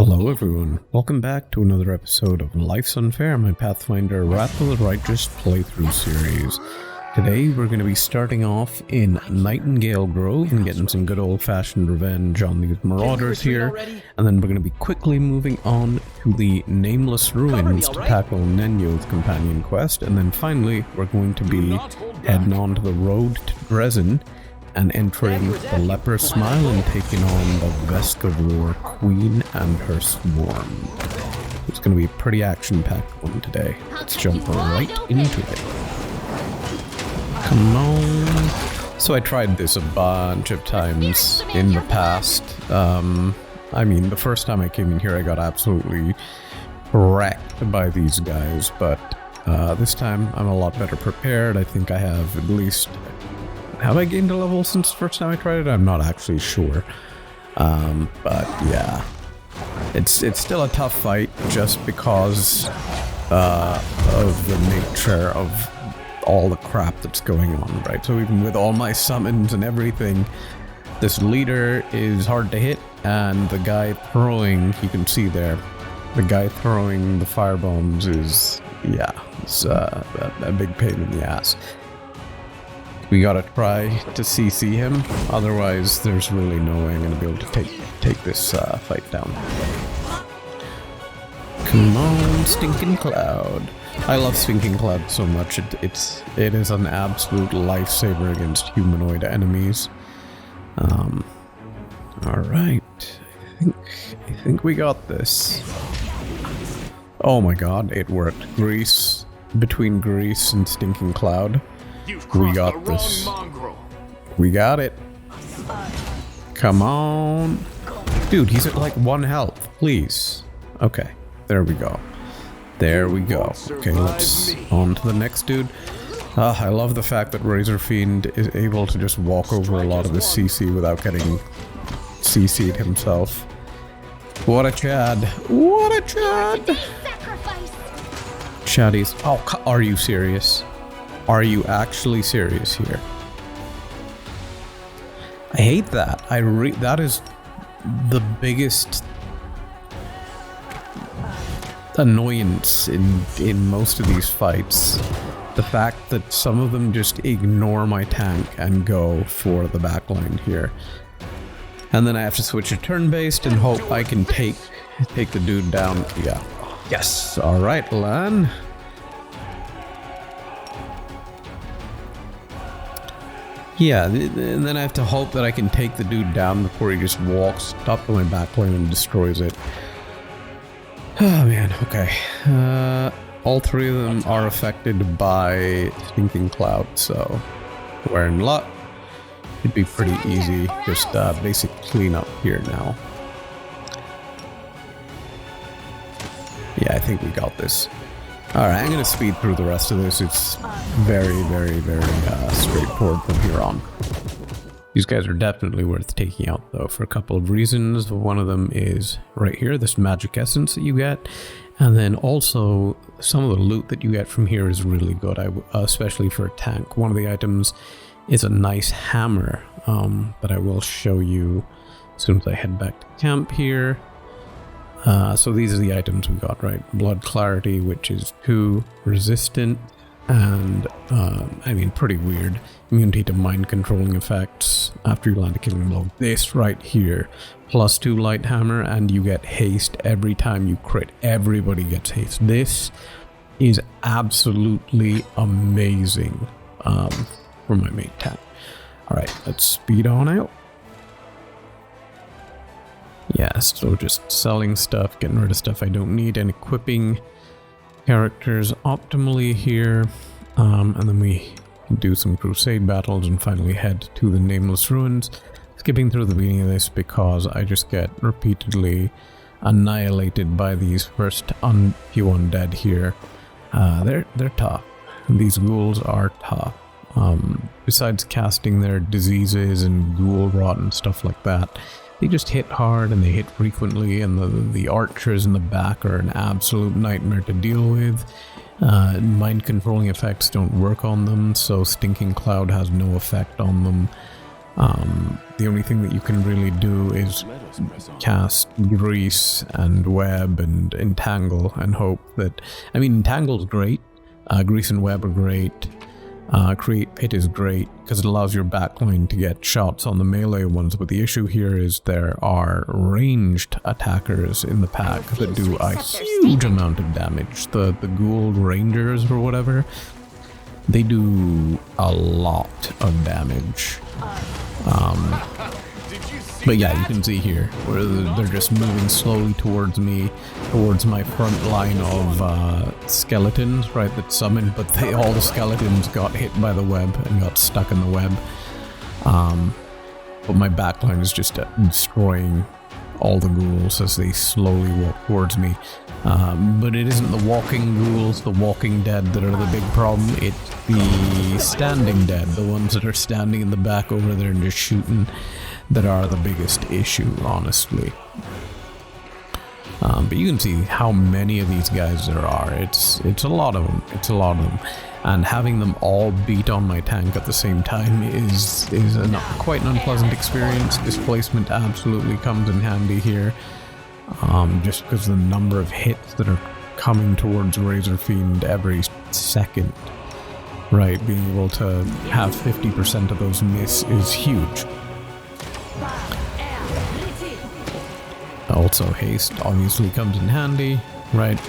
Hello everyone, welcome back to another episode of Life's Unfair, my Pathfinder Wrath of the Righteous playthrough series. Today we're going to be starting off in Nightingale Grove and getting some good old-fashioned revenge on these marauders here, and then we're going to be quickly moving on to the Nameless Ruins to tackle Nenyo's companion quest, and then finally we're going to be heading on to the road to Dresden and entering the Leper Smile and taking on the Vescavor Queen and her swarm. It's going to be a pretty action-packed one today. Let's jump right into it. Come on. So I tried this a bunch of times in the past. I mean, the first time I came in here I got absolutely wrecked by these guys, but this time I'm a lot better prepared. I think I have at least... Have I gained a level since the first time I tried it? I'm not actually sure. But yeah. It's still a tough fight just because of the nature of all the crap that's going on, right? So even with all my summons and everything, this leader is hard to hit, and the guy throwing, you can see there, the guy throwing the fire bombs is, yeah, it's a big pain in the ass. We gotta try to CC him, otherwise there's really no way I'm gonna be able to take this fight down. Come on, Stinking Cloud. I love Stinking Cloud so much. It is an absolute lifesaver against humanoid enemies. Alright. I think we got this. Oh my god, it worked. Between Grease and Stinking Cloud. We got this. We got it. Come on. Dude, he's at like 1 health. Please. Okay. There we go. There we go. Okay, let's on to the next dude. I love the fact that Razor Fiend is able to just walk over a lot of his CC without getting CC'd himself. What a Chad. What a Chad. Chaddies. Oh, are you serious? Are you actually serious here? I hate that. That is the biggest annoyance in most of these fights. The fact that some of them just ignore my tank and go for the backline here. And then I have to switch to turn-based and hope I can take the dude down. Yeah. Yes. Alright, Lan. Yeah, and then I have to hope that I can take the dude down before he just walks up to my backline and destroys it. Oh man, okay. All three of them are affected by Stinking Cloud, so we're in luck. It'd be pretty easy, just basic cleanup here now. Yeah, I think we got this. Alright, I'm going to speed through the rest of this. It's very, very, very straightforward from here on. These guys are definitely worth taking out, though, for a couple of reasons. One of them is right here, this magic essence that you get. And then also, some of the loot that you get from here is really good, especially for a tank. One of the items is a nice hammer that I will show you as soon as I head back to camp here. So these are the items we got, right? Blood Clarity, which is 2 resistant, and, I mean, pretty weird. Immunity to mind controlling effects after you land a killing blow. This right here, +2 light hammer, and you get haste every time you crit. Everybody gets haste. This is absolutely amazing for my main tank. Alright, let's speed on out. Yeah, so just selling stuff, getting rid of stuff I don't need, and equipping characters optimally here. And then we can do some crusade battles and finally head to the Nameless Ruins. Skipping through the beginning of this because I just get repeatedly annihilated by these first few undead here. They're tough. These ghouls are tough. Besides casting their diseases and ghoul rot and stuff like that, they just hit hard and they hit frequently, and the archers in the back are an absolute nightmare to deal with. Mind controlling effects don't work on them, so Stinking Cloud has no effect on them. The only thing that you can really do is cast Grease and Web and Entangle and hope that... I mean, Entangle's great, Grease and Web are great, Create Pit is great because it allows your backline to get shots on the melee ones, but the issue here is there are ranged attackers in the pack that do a huge amount of damage. The Ghoul Rangers or whatever, they do a lot of damage. But yeah, you can see here where they're just moving slowly towards me, towards my front line of skeletons, right, that summoned, but all the skeletons got hit by the web and got stuck in the web. But my backline is just destroying all the ghouls as they slowly walk towards me. But it isn't the walking ghouls, the walking dead that are the big problem, it's the standing dead, the ones that are standing in the back over there and just shooting, that are the biggest issue, honestly. But you can see how many of these guys there are. It's a lot of them. It's a lot of them. And having them all beat on my tank at the same time is quite an unpleasant experience. Displacement absolutely comes in handy here. Just because the number of hits that are coming towards Razor Fiend every second. Right, being able to have 50% of those miss is huge. Also, haste obviously comes in handy, right?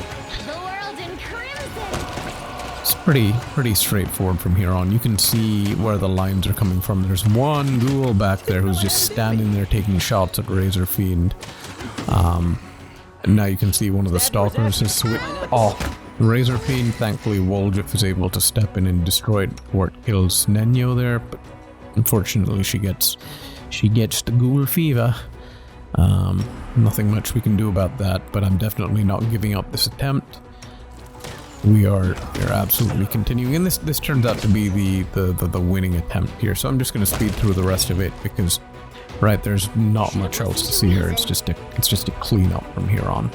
It's pretty straightforward from here on. You can see where the lines are coming from. There's one ghoul back there who's just standing there taking shots at Razor Fiend. And now you can see one of the stalkers has switched off Razor Fiend. Thankfully, Woljif is able to step in and destroy it before it kills Nenyo there, but unfortunately she gets the ghoul fever. Nothing much we can do about that, but I'm definitely not giving up this attempt. We're absolutely continuing, and this turns out to be the winning attempt here, so I'm just going to speed through the rest of it because, right, there's not much else to see here. It's just a cleanup from here on.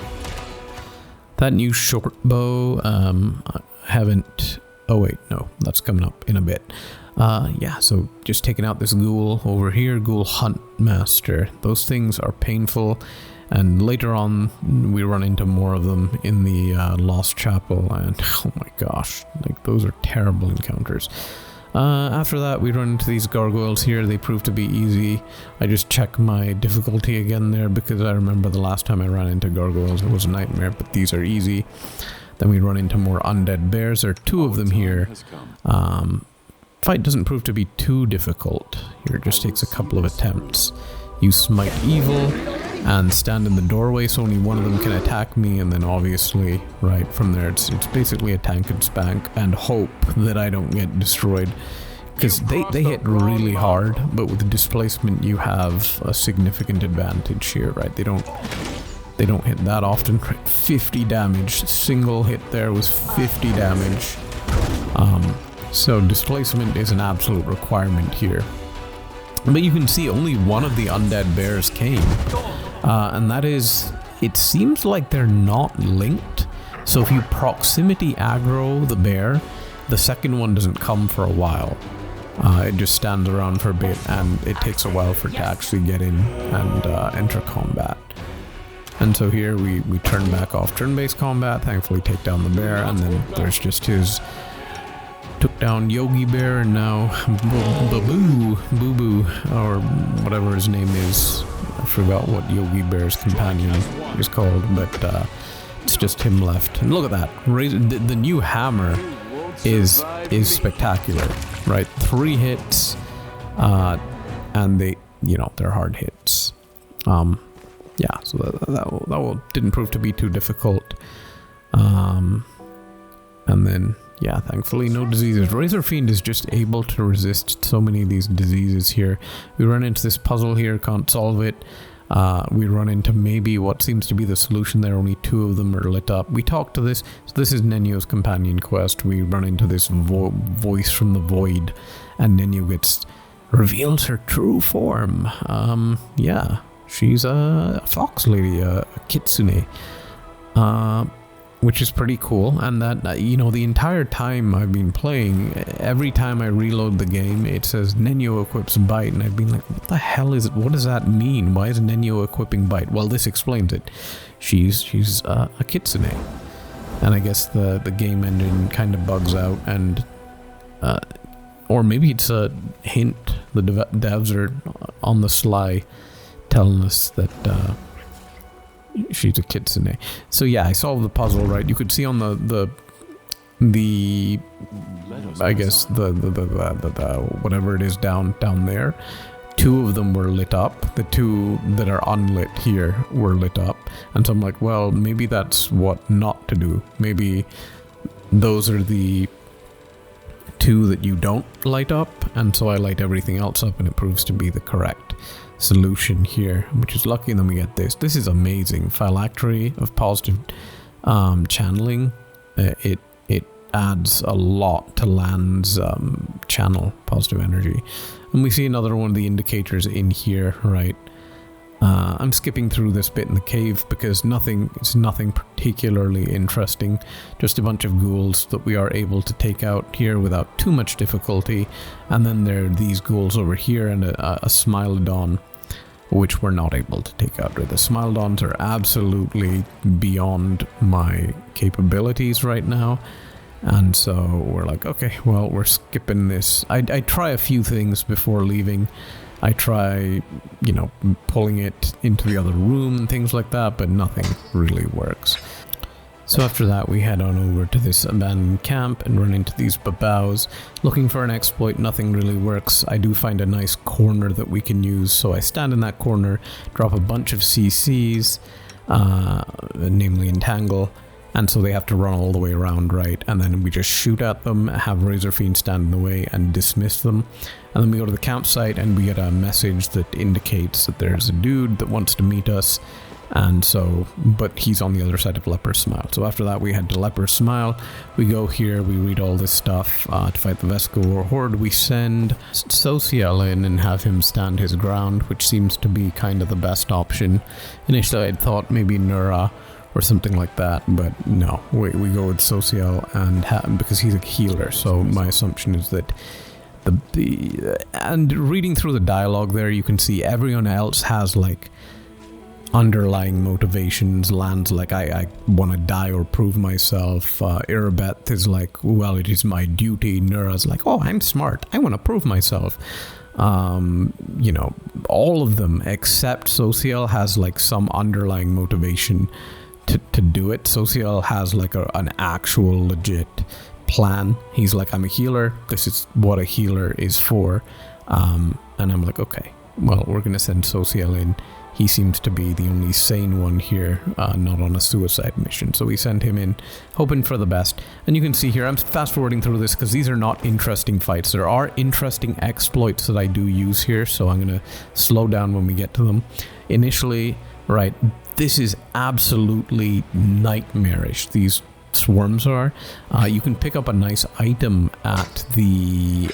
That new short bow, I haven't... Oh wait, no, that's coming up in a bit. Yeah, so just taking out this ghoul over here, Ghoul Hunt Master. Those things are painful, and later on we run into more of them in the Lost Chapel, and oh my gosh, like those are terrible encounters. After that we run into these gargoyles here. They prove to be easy. I just check my difficulty again there because I remember the last time I ran into gargoyles it was a nightmare, but these are easy. Then we run into more undead bears. There are two of them here. Fight doesn't prove to be too difficult. Here it just takes a couple of attempts. You smite evil and stand in the doorway so only one of them can attack me, and then obviously right from there it's basically a tank and spank and hope that I don't get destroyed, because they hit really hard, but with the displacement you have a significant advantage here, right? They don't hit that often. 50 damage, single hit there was 50 damage. So displacement is an absolute requirement here. But you can see only one of the undead bears came. And that is, it seems like they're not linked. So if you proximity aggro the bear, the second one doesn't come for a while. It just stands around for a bit, and it takes a while for it to actually get in and enter combat. And so here we turn back off turn-based combat, thankfully take down the bear, and then there's just his... Took down Yogi Bear, and now Boo-Boo, or whatever his name is. I forgot what Yogi Bear's companion is called, but it's just him left. And look at that, the new hammer is spectacular, right? 3 hits, and they're hard hits. Yeah, so that didn't prove to be too difficult. And then, yeah, thankfully no diseases. Razor Fiend is just able to resist so many of these diseases here. We run into this puzzle here, can't solve it. We run into maybe what seems to be the solution there. Only 2 of them are lit up. We talk to this. So this is Nenyo's companion quest. We run into this voice from the void, and Nenyo reveals her true form. Yeah, she's a fox lady, a kitsune. which is pretty cool. And that, you know, the entire time I've been playing, every time I reload the game, it says Nenyo equips bite, and I've been like, what the hell is it? What does that mean? Why is Nenyo equipping bite? Well, this explains it. She's a kitsune, and I guess the game engine kind of bugs out, and or maybe it's a hint. The devs are on the sly telling us that she's a kitsune. So yeah, I solved the puzzle, right? You could see on the I guess the whatever it is down there, 2 of them were lit up. The 2 that are unlit here were lit up, and so I'm like, well, maybe that's what not to do. Maybe those are the 2 that you don't light up, and so I light everything else up, and it proves to be the correct solution here, which is lucky. And then we get this. This is amazing. Phylactery of positive channeling. It adds a lot to Land's channel positive energy. And we see another one of the indicators in here, right? I'm skipping through this bit in the cave because it's nothing particularly interesting. Just a bunch of ghouls that we are able to take out here without too much difficulty. And then there are these ghouls over here and a Smilodon, which we're not able to take out. The Smilodons are absolutely beyond my capabilities right now. And so we're like, okay, well, we're skipping this. I try a few things before leaving. I try, you know, pulling it into the other room and things like that, but nothing really works. So after that, we head on over to this abandoned camp and run into these babaus. Looking for an exploit, nothing really works. I do find a nice corner that we can use, so I stand in that corner, drop a bunch of CCs, namely Entangle, and so they have to run all the way around, right? And then we just shoot at them, have Razor Fiend stand in the way, and dismiss them. And then we go to the campsite, and we get a message that indicates that there's a dude that wants to meet us. And so, but he's on the other side of Leper's Smile. So after that, we head to Leper's Smile. We go here, we read all this stuff to fight the Vescavor horde. We send Social in and have him stand his ground, which seems to be kind of the best option. Initially, I'd thought maybe Nura or something like that, but no, we go with Social, and because he's a healer. So my assumption is that and reading through the dialogue there, you can see everyone else has like underlying motivations. Land's like, I want to die or prove myself. Irabeth is like, well, it is my duty. Nura's like, oh, I'm smart, I want to prove myself. You know, all of them except Social has like some underlying motivation to do it. Social has like an actual legit plan. He's like, I'm a healer, this is what a healer is for. And I'm like, okay, well, we're gonna send Social in. He seems to be the only sane one here, not on a suicide mission. So we send him in, hoping for the best. And you can see here, I'm fast forwarding through this because these are not interesting fights. There are interesting exploits that I do use here, so I'm gonna slow down when we get to them. Initially, right, this is absolutely nightmarish, these swarms are. You can pick up a nice item at the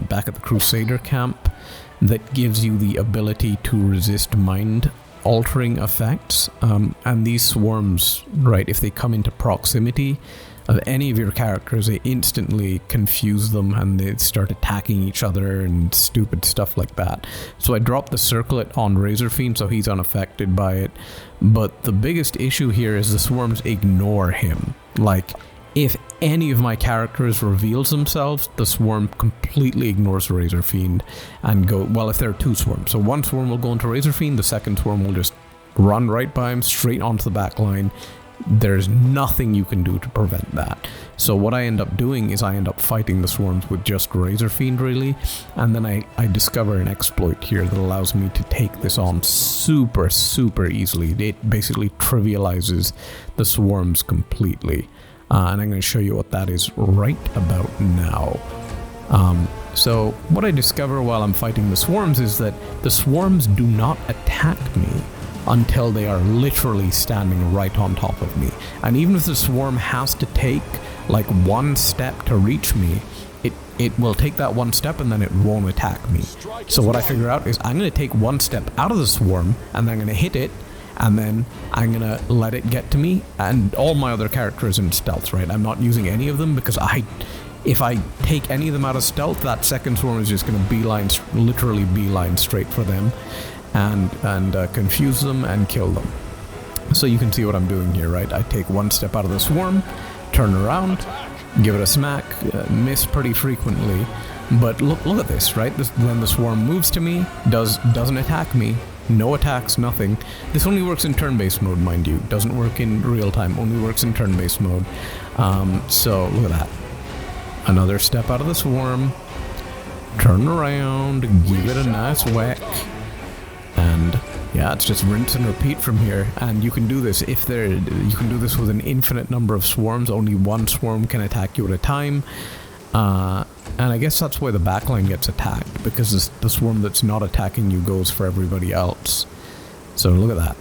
back at the Crusader camp that gives you the ability to resist mind altering effects, and these swarms, right, if they come into proximity of any of your characters, they instantly confuse them and they start attacking each other and stupid stuff like that. So I dropped the circlet on Razor Fiend so he's unaffected by it, but the biggest issue here is the swarms ignore him. Like, if any of my characters reveals themselves, the swarm completely ignores Razor Fiend and go, well, if there are 2 swarms, so one swarm will go into Razor Fiend, the second swarm will just run right by him, straight onto the back line. There's nothing you can do to prevent that. So what I end up doing is I end up fighting the swarms with just Razor Fiend, really, and then I discover an exploit here that allows me to take this on super easily. It basically trivializes the swarms completely. And I'm going to show you what that is right about now. So what I discover while I'm fighting the swarms is that the swarms do not attack me until they are literally standing right on top of me. And even if the swarm has to take like 1 step to reach me, it will take that 1 step and then it won't attack me. So what I figure out is I'm going to take 1 step out of the swarm and then I'm going to hit it, and then I'm gonna let it get to me, and all my other characters in stealth, right? I'm not using any of them because if I take any of them out of stealth, that second swarm is just gonna literally beeline straight for them, and confuse them and kill them. So you can see what I'm doing here, right? I take one step out of the swarm, turn around, give it a smack, miss pretty frequently, but look at this, right? When the swarm moves to me, doesn't attack me, no attacks, nothing. This only works in turn-based mode, mind you. Doesn't work in real time, only works in turn-based mode. So look at that. Another step out of the swarm, turn around, give it a nice whack, and yeah, it's just rinse and repeat from here. And you can do this you can do this with an infinite number of swarms. Only one swarm can attack you at a time. And I guess that's why the backline gets attacked, because the swarm that's not attacking you goes for everybody else. So look at that.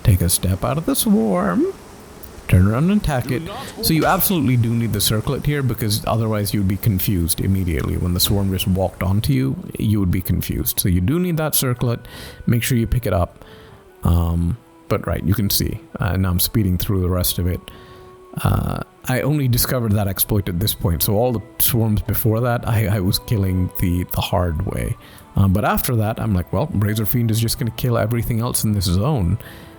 Take a step out of the swarm, turn around and attack it. So you absolutely do need the circlet here, because otherwise you'd be confused immediately. When the swarm just walked onto you, you would be confused. So you do need that circlet. Make sure you pick it up. But right, you can see. Now I'm speeding through the rest of it. I only discovered that exploit at this point, so all the swarms before that, I was killing the hard way. But after that, I'm like, well, Razor Fiend is just going to kill everything else in this zone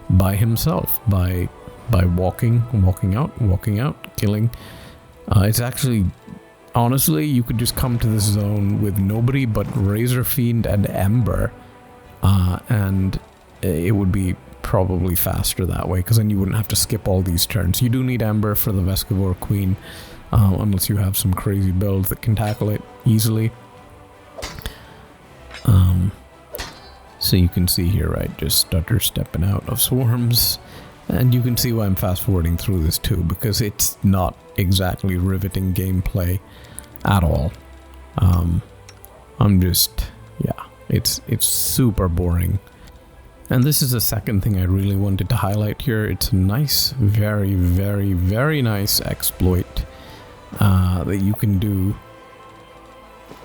by himself, by walking out, killing. It's actually, honestly, you could just come to this zone with nobody but Razor Fiend and Ember, and it would be probably faster that way, because then you wouldn't have to skip all these turns. You do need Ember for the Vescavor Queen, unless you have some crazy build that can tackle it easily. So you can see here, right, just stutter stepping out of swarms, and you can see why I'm fast forwarding through this too, because it's not exactly riveting gameplay at all. It's super boring. And this is the second thing I really wanted to highlight here. It's a nice, very, very, very nice exploit that you can do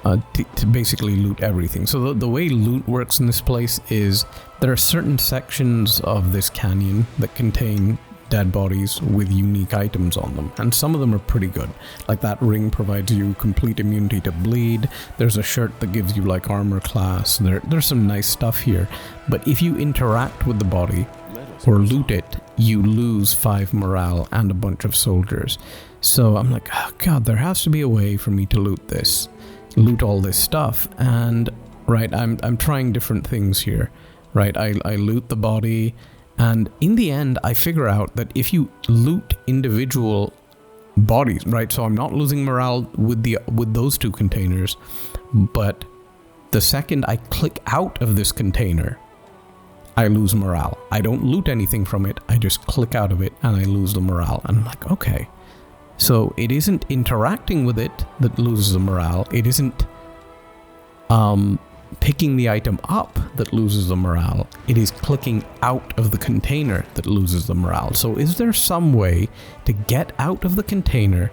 to basically loot everything. So the way loot works in this place is there are certain sections of this canyon that contain dead bodies with unique items on them, and some of them are pretty good. Like that ring provides you complete immunity to bleed. There's a shirt that gives you like armor class. There's some nice stuff here, but if you interact with the body or loot it, you lose 5 morale and a bunch of soldiers. So I'm like, oh god, there has to be a way for me to loot all this stuff. And right, I'm trying different things here, right? I loot the body, and in the end, I figure out that if you loot individual bodies, right? So I'm not losing morale with those 2 containers, but the second I click out of this container, I lose morale. I don't loot anything from it. I just click out of it and I lose the morale. And I'm like, okay. So it isn't interacting with it that loses the morale. It isn't picking the item up that loses the morale. It is clicking out of the container that loses the morale. So is there some way to get out of the container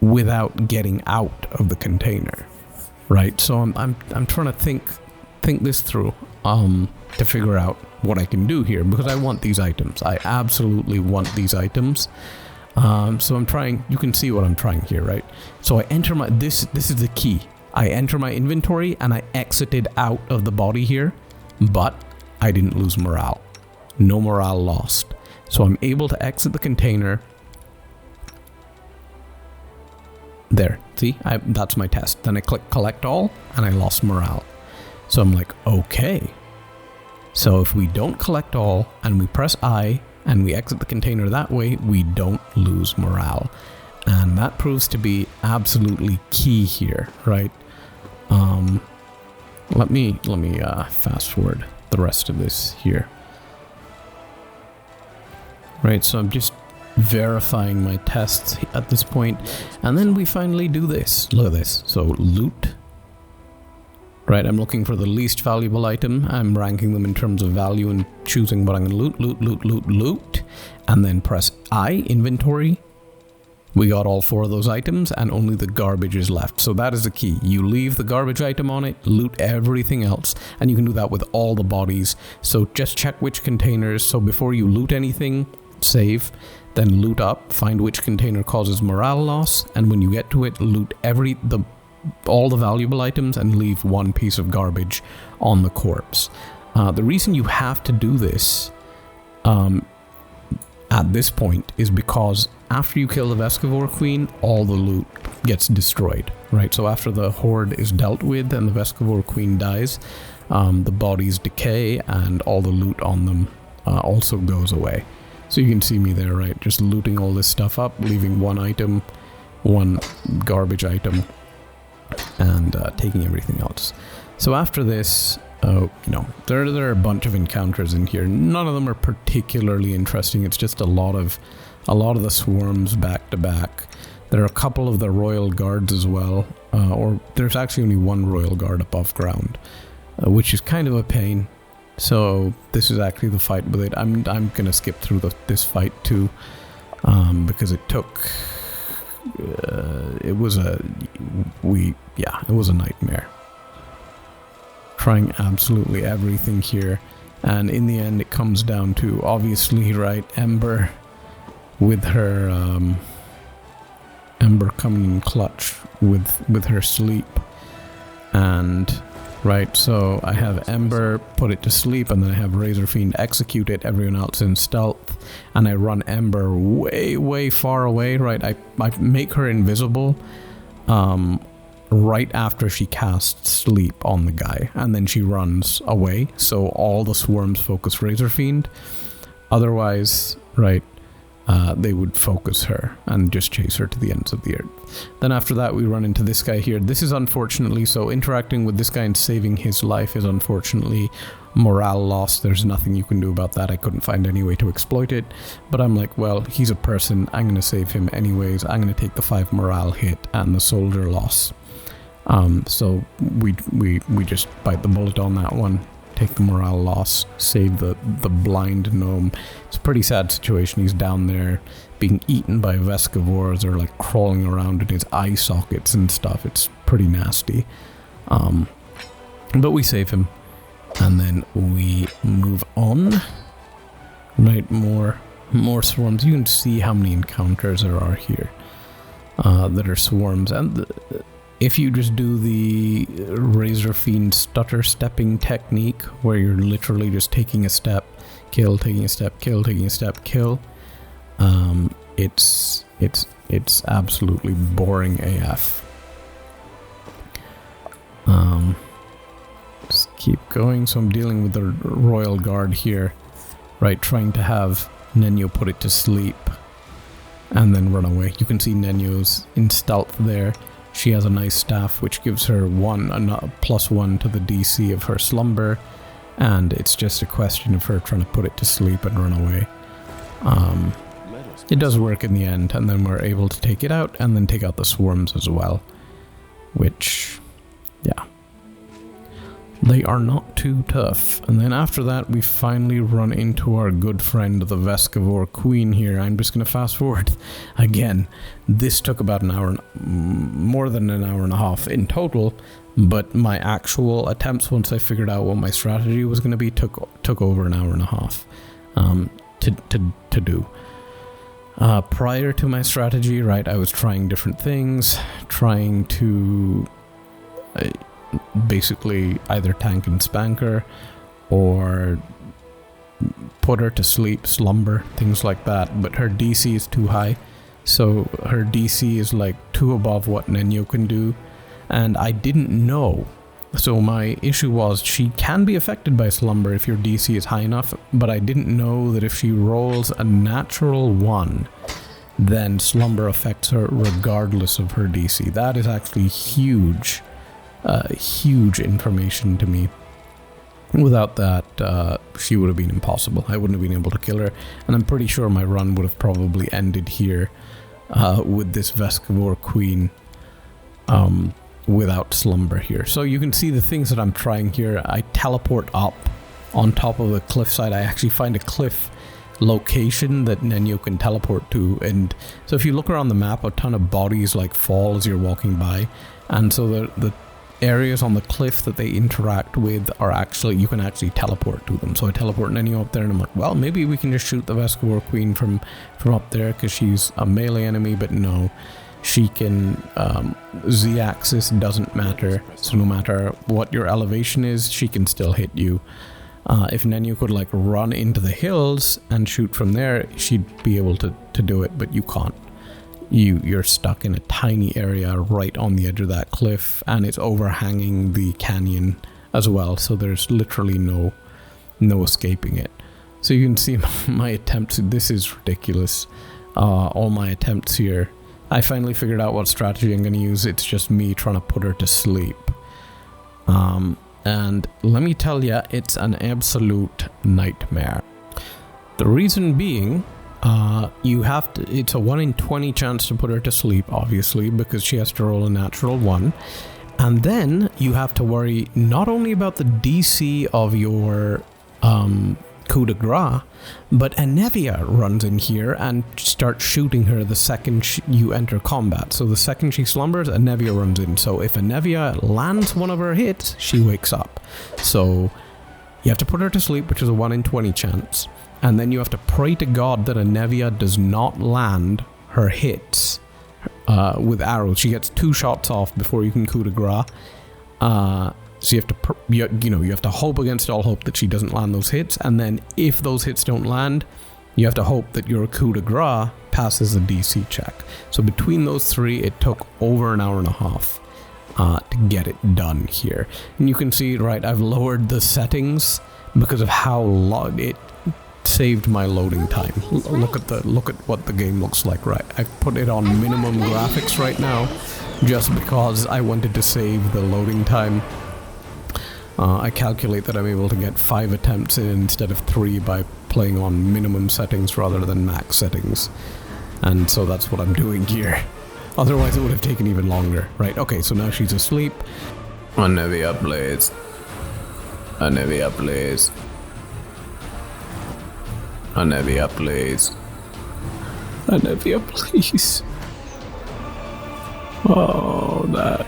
without getting out of the container? Right? So I'm trying to think this through to figure out what I can do here, because I want these items. I absolutely want these items. So I'm trying, you can see what I'm trying here, right? So I enter this is the key. I enter my inventory and I exited out of the body here, but I didn't lose morale. No morale lost. So I'm able to exit the container. There, see, that's my test. Then I click collect all and I lost morale. So I'm like, okay. So if we don't collect all and we press I and we exit the container that way, we don't lose morale. And that proves to be absolutely key here, right? Let me fast forward the rest of this here. Right, so I'm just verifying my tests at this point, and then we finally do this. Look at this. So loot. Right, I'm looking for the least valuable item. I'm ranking them in terms of value and choosing what I'm going to loot, and then press I, inventory. We got all 4 of those items, and only the garbage is left. So that is the key. You leave the garbage item on it, loot everything else, and you can do that with all the bodies. So just check which containers. So before you loot anything, save, then loot up, find which container causes morale loss, and when you get to it, loot all the valuable items and leave 1 piece of garbage on the corpse. The reason you have to do this at this point is because after you kill the Vescavor Queen, all the loot gets destroyed, right? So after the horde is dealt with and the Vescavor Queen dies, the bodies decay and all the loot on them also goes away. So you can see me there, right? Just looting all this stuff up, leaving 1 item, 1 garbage item, and taking everything else. So after this, there are a bunch of encounters in here. None of them are particularly interesting. It's just a lot of the swarms back to back. There are a couple of the royal guards as well, or there's actually only 1 royal guard above ground, which is kind of a pain. So this is actually the fight with it. I'm gonna skip through this fight too, because it took. It was a nightmare. Trying absolutely everything here, and in the end it comes down to, obviously, right, Ember with her Ember coming in clutch with her sleep, and right, so I have Ember put it to sleep, and then I have Razor Fiend execute it, everyone else in stealth, and I run Ember way far away, right? I make her invisible right after she casts sleep on the guy, and then she runs away, so all the swarms focus Razor Fiend. Otherwise, right, they would focus her and just chase her to the ends of the earth. Then after that we run into this guy here. This is unfortunately, so interacting with this guy and saving his life is unfortunately morale loss. There's nothing you can do about that. I couldn't find any way to exploit it, but I'm like, well, he's a person, I'm gonna save him anyways. I'm gonna take the 5 morale hit and the soldier loss. So we just bite the bullet on that one, take the morale loss, save the blind gnome. It's a pretty sad situation. He's down there being eaten by Vescavors, or like crawling around in his eye sockets and stuff. It's pretty nasty. But we save him, and then we move on. Right, more swarms. You can see how many encounters there are here that are swarms, and if you just do the Razor Fiend stutter stepping technique, where you're literally just taking a step, kill, taking a step, kill, taking a step, kill, it's absolutely boring AF. Just keep going. So I'm dealing with the Royal Guard here, right, trying to have Nenyo put it to sleep and then run away. You can see Nenyo's in stealth there. She has a nice staff which gives her +1 to the DC of her slumber, and it's just a question of her trying to put it to sleep and run away. It does work in the end, and then we're able to take it out and then take out the swarms as well, which, yeah, they are not too tough. And then after that we finally run into our good friend the Vescavor Queen here. I'm just going to fast forward again. This took about an hour, more than an hour and a half in total, but my actual attempts, once I figured out what my strategy was going to be, took over an hour and a half to do. Prior to my strategy, right, I was trying different things, trying to basically either tank and spank her or put her to sleep, slumber, things like that, but her DC is too high. So her DC is like 2 above what Nenyo can do, and I didn't know. So my issue was, she can be affected by slumber if your DC is high enough, but I didn't know that if she rolls a natural 1, then slumber affects her regardless of her DC. That is actually huge information to me. Without that, she would have been impossible. I wouldn't have been able to kill her, and I'm pretty sure my run would have probably ended here with this Vescavor Queen without slumber here. So you can see the things that I'm trying here. I teleport up on top of the cliffside. I actually find a cliff location that Nenyo can teleport to. And so if you look around the map, a ton of bodies like fall as you're walking by, and so the areas on the cliff that they interact with are actually, you can actually teleport to them. So I teleport Nenyo up there, and I'm like, well, maybe we can just shoot the Vescavor Queen from up there because she's a melee enemy. But no, she can Z-axis doesn't matter, so no matter what your elevation is, she can still hit you. If Nenyo could like run into the hills and shoot from there, she'd be able to do it, but you can't. You're stuck in a tiny area right on the edge of that cliff, and it's overhanging the canyon as well, so there's literally no escaping it. So you can see my attempts. This is ridiculous. All my attempts here. I finally figured out what strategy I'm going to use. It's just me trying to put her to sleep. And let me tell you, it's an absolute nightmare. The reason being, it's a 1 in 20 chance to put her to sleep, obviously, because she has to roll a natural 1. And then you have to worry not only about the DC of your coup de grace, but Anevia runs in here and starts shooting her the second you enter combat. So the second she slumbers, Anevia runs in. So if Anevia lands one of her hits, she wakes up. So you have to put her to sleep, which is a 1 in 20 chance. And then you have to pray to God that Anevia does not land her hits with arrows. She gets 2 shots off before you can coup de grace. So you have to, you have to hope against all hope that she doesn't land those hits, and then if those hits don't land, you have to hope that your coup de grace passes the DC check. So between those 3, it took over an hour and a half to get it done here. And you can see, right, I've lowered the settings because of how long it saved my loading time. Look at what the game looks like, right? I've put it on minimum graphics right now just because I wanted to save the loading time. I calculate that I'm able to get 5 attempts in instead of 3 by playing on minimum settings rather than max settings. And so that's what I'm doing here. Otherwise it would have taken even longer. Right, okay, so now she's asleep. Anevia, please. Anevia, please. Anevia, please. Anevia, please. Oh,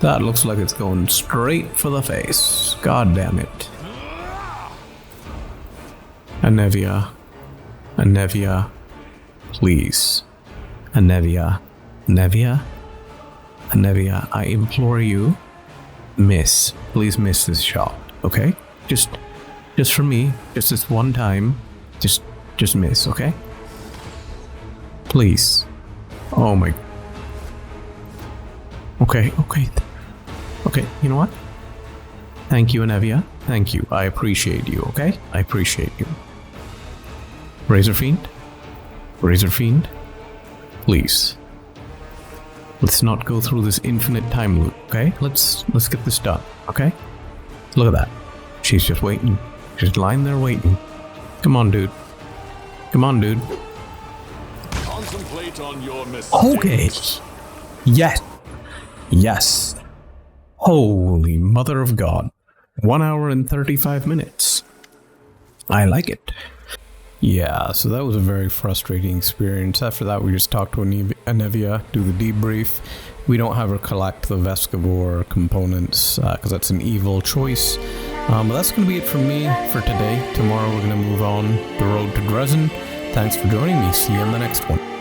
that looks like it's going straight for the face. God damn it. Anevia. Anevia. Please. Anevia. Anevia? Anevia, I implore you, miss. Please miss this shot, okay? Just for me, just this one time, just miss, okay? Please. Oh my. Okay, you know what? Thank you, Anevia. Thank you. I appreciate you, okay? I appreciate you. Razor Fiend? Razor Fiend? Please. Let's not go through this infinite time loop, okay? Let's get this done, okay? Look at that. She's just waiting. She's lying there waiting. Come on, dude. Come on, dude. Contemplate on your mistake. Okay. Yes. Yes. Holy mother of God. 1 hour and 35 minutes. I like it. Yeah, so that was a very frustrating experience. After that, we just talked to Anevia, do the debrief. We don't have her collect the Vescavor components because that's an evil choice. But that's going to be it from me for today. Tomorrow we're going to move on the road to Dresden. Thanks for joining me. See you in the next one.